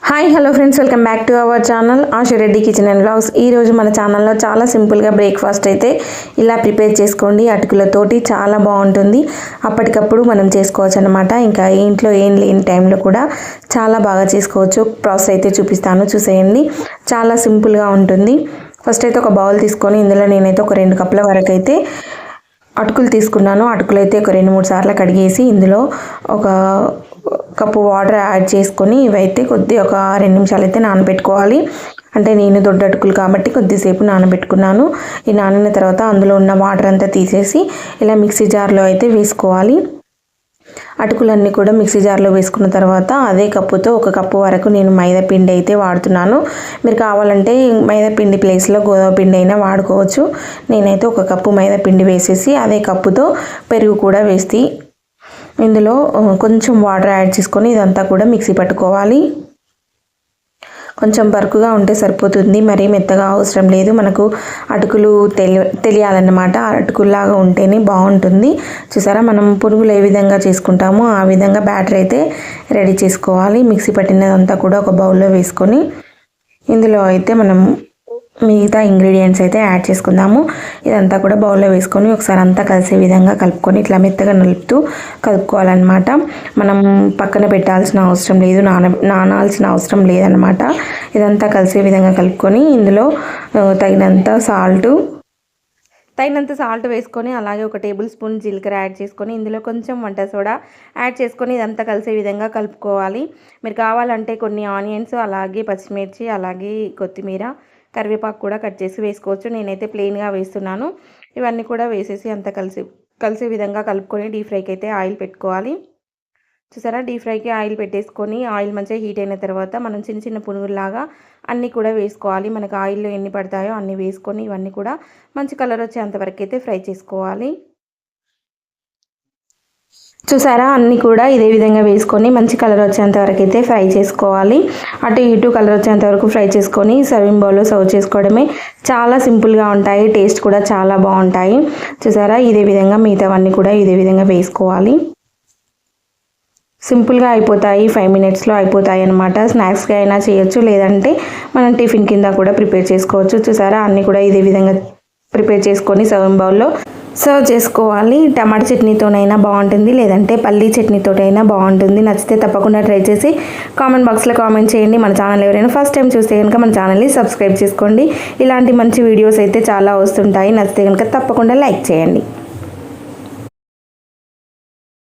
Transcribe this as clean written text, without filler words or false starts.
Hi hello friends, welcome back to our channel Ashu Reddy kitchen and vlogs. ఈరోజు మన ఛానల్లో చాలా సింపుల్గా బ్రేక్ఫాస్ట్ అయితే ఇలా ప్రిపేర్ చేసుకోండి. అటుకులతోటి చాలా బాగుంటుంది. అప్పటికప్పుడు మనం చేసుకోవచ్చు అనమాట. ఇంకా ఇంట్లో ఏం లేని టైంలో కూడా చాలా బాగా చేసుకోవచ్చు. ప్రాసెస్ అయితే చూపిస్తాను, చూసేయండి. చాలా సింపుల్గా ఉంటుంది. ఫస్ట్ అయితే ఒక బౌల్ తీసుకొని ఇందులో నేనైతే ఒక 2 కప్పుల వరకు అయితే అటుకులు తీసుకున్నాను. అటుకులు అయితే ఒక 2-3 సార్లు కడిగేసి ఇందులో ఒక కప్పు వాటర్ యాడ్ చేసుకొని ఇవైతే ఒక 2 నిమిషాలు అయితే నానబెట్టుకోవాలి. అంటే నేను దొడ్డ అటుకులు కాబట్టి కొద్దిసేపు నానబెట్టుకున్నాను. ఈ నానిన తర్వాత అందులో ఉన్న వాటర్ అంతా తీసేసి ఇలా మిక్సీ జార్లో అయితే వేసుకోవాలి. అటుకులన్నీ కూడా మిక్సీ జార్లో వేసుకున్న తర్వాత అదే కప్పుతో 1 కప్పు వరకు నేను మైదా పిండి అయితే వాడుతున్నాను. మీరు కావాలంటే మైదా పిండి ప్లేస్లో గోధుమ పిండి అయినా వాడుకోవచ్చు. నేనైతే 1 కప్పు మైదా పిండి వేసేసి అదే కప్పుతో పెరుగు కూడా వేసి ఇందులో కొంచెం వాటర్ యాడ్ చేసుకొని ఇదంతా కూడా మిక్సీ పట్టుకోవాలి. కొంచెం బరుకుగా ఉంటే సరిపోతుంది, మరీ మెత్తగా అవసరం లేదు. మనకు అటుకులు తెలియాలన్నమాట. అటుకుల్లాగా ఉంటేనే బాగుంటుంది. చూసారా, మనం పునుగులు ఏ విధంగా చేసుకుంటామో ఆ విధంగా బ్యాటర్ అయితే రెడీ చేసుకోవాలి. మిక్సీ పట్టినదంతా కూడా ఒక బౌల్లో వేసుకొని ఇందులో అయితే మనం మిగతా ఇంగ్రీడియంట్స్ అయితే యాడ్ చేసుకుందాము. ఇదంతా కూడా బౌల్లో వేసుకొని ఒకసారి అంతా కలిసే విధంగా కలుపుకొని ఇట్లా మెత్తగా నలుపుతూ కలుపుకోవాలన్నమాట. మనం పక్కన పెట్టాల్సిన అవసరం లేదు, నానాల్సిన అవసరం లేదన్నమాట. ఇదంతా కలిసే విధంగా కలుపుకొని ఇందులో తగినంత సాల్ట్ వేసుకొని అలాగే 1 టేబుల్ స్పూన్ జీలకర్ర యాడ్ చేసుకొని ఇందులో కొంచెం వంట సోడా యాడ్ చేసుకొని ఇదంతా కలిసే విధంగా కలుపుకోవాలి. మీరు కావాలంటే కొన్ని ఆనియన్స్, అలాగే పచ్చిమిర్చి, అలాగే కొత్తిమీర, కరివేపాకు కూడా కట్ చేసి వేసుకోవచ్చు. నేనైతే ప్లెయిన్గా వేస్తున్నాను. ఇవన్నీ కూడా వేసేసి అంతా కలిసే విధంగా కలుపుకొని డీప్ ఫ్రైకి అయితే ఆయిల్ పెట్టుకోవాలి. చూసారా, డీప్ ఫ్రైకి ఆయిల్ పెట్టేసుకొని ఆయిల్ మంచిగా హీట్ అయిన తర్వాత మనం చిన్న చిన్న పునుగుల్లాగా అన్నీ కూడా వేసుకోవాలి. మనకు ఆయిల్లో ఎన్ని పడతాయో అన్నీ వేసుకొని ఇవన్నీ కూడా మంచి కలర్ వచ్చేంత వరకు అయితే ఫ్రై చేసుకోవాలి. చూసారా, అన్నీ కూడా ఇదే విధంగా వేసుకొని మంచి కలర్ వచ్చేంత వరకు అయితే ఫ్రై చేసుకోవాలి. అటు ఇటు కలర్ వచ్చేంత వరకు ఫ్రై చేసుకొని సర్వింగ్ బౌల్లో సర్వ్ చేసుకోవడమే. చాలా సింపుల్గా ఉంటాయి, టేస్ట్ కూడా చాలా బాగుంటాయి. చూసారా, ఇదే విధంగా మిగతావన్నీ కూడా ఇదే విధంగా వేసుకోవాలి. సింపుల్గా అయిపోతాయి, 5 మినిట్స్లో అయిపోతాయి అన్నమాట. స్నాక్స్గా అయినా చేయొచ్చు, లేదంటే మనం టిఫిన్ కింద కూడా ప్రిపేర్ చేసుకోవచ్చు. చూసారా, అన్నీ కూడా ఇదే విధంగా ప్రిపేర్ చేసుకొని సర్వింగ్ బౌల్లో సర్వ్ చేసుకోవాలి. టమాటా చట్నీతోనైనా బాగుంటుంది, లేదంటే పల్లీ చట్నీతోనైనా బాగుంటుంది. నచ్చితే తప్పకుండా ట్రై చేసి కామెంట్ బాక్స్లో కామెంట్ చేయండి. మన ఛానల్ ఎవరైనా ఫస్ట్ టైం చూస్తే కనుక మన ఛానల్ని సబ్స్క్రైబ్ చేసుకోండి. ఇలాంటి మంచి వీడియోస్ అయితే చాలా వస్తుంటాయి. నచ్చితే కనుక తప్పకుండా లైక్ చేయండి.